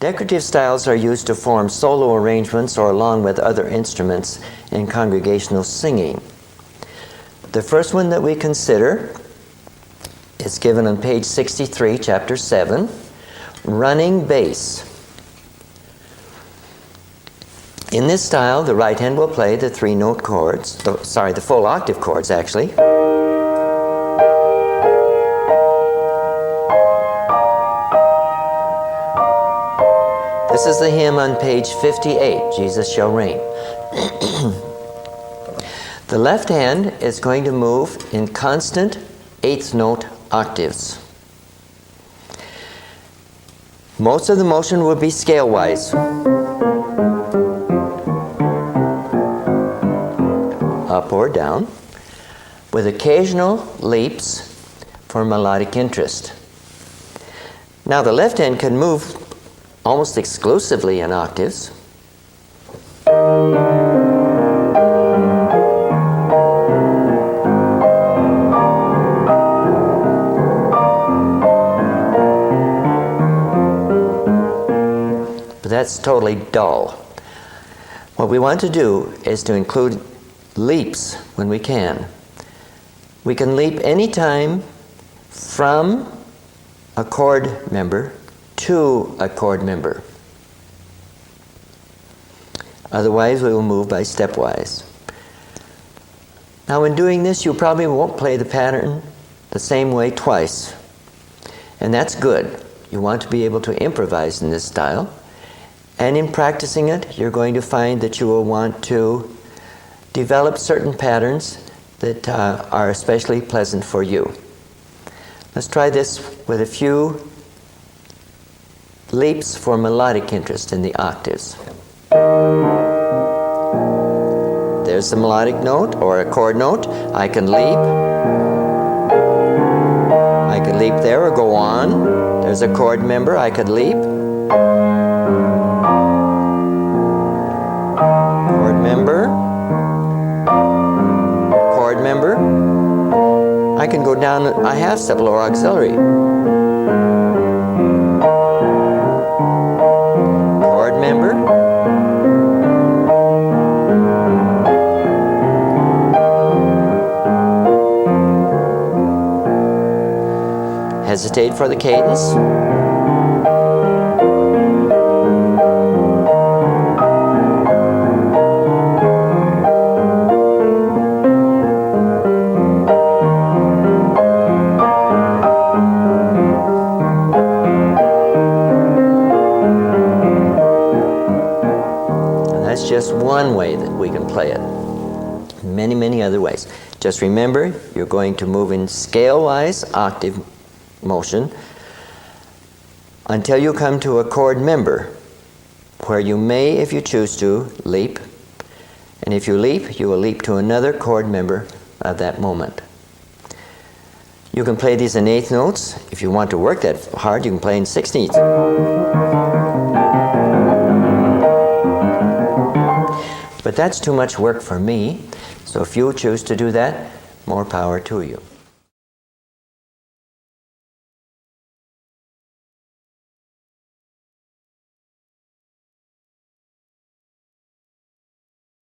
Decorative styles are used to form solo arrangements or along with other instruments in congregational singing. The first one that we consider is given on page 63, chapter 7, running bass. In this style, the right hand will play the three-note chords, the full octave chords actually. This is the hymn on page 58, Jesus Shall Reign. The left hand is going to move in constant eighth note octaves. Most of the motion will be scale-wise. Up or down, with occasional leaps for melodic interest. Now the left hand can move almost exclusively in octaves. But that's totally dull. What we want to do is to include leaps when we can. We can leap anytime from a chord member to a chord member. Otherwise, we will move by stepwise. Now, in doing this, you probably won't play the pattern the same way twice. And that's good. You want to be able to improvise in this style. And in practicing it, you're going to find that you will want to develop certain patterns that are especially pleasant for you. Let's try this with a few leaps for melodic interest in the octaves. There's the melodic note or a chord note. I can leap. I could leap there or go on. There's a chord member. I could leap. Chord member. Chord member. I can go down a half step lower auxiliary. Chord member. Hesitate for the cadence. That's just one way that we can play it. Many, many other ways. Just remember, you're going to move in scale-wise octave motion until you come to a chord member where you may, if you choose to, leap. And if you leap, you will leap to another chord member at that moment. You can play these in eighth notes. If you want to work that hard, you can play in 16th. But that's too much work for me. So if you choose to do that, more power to you.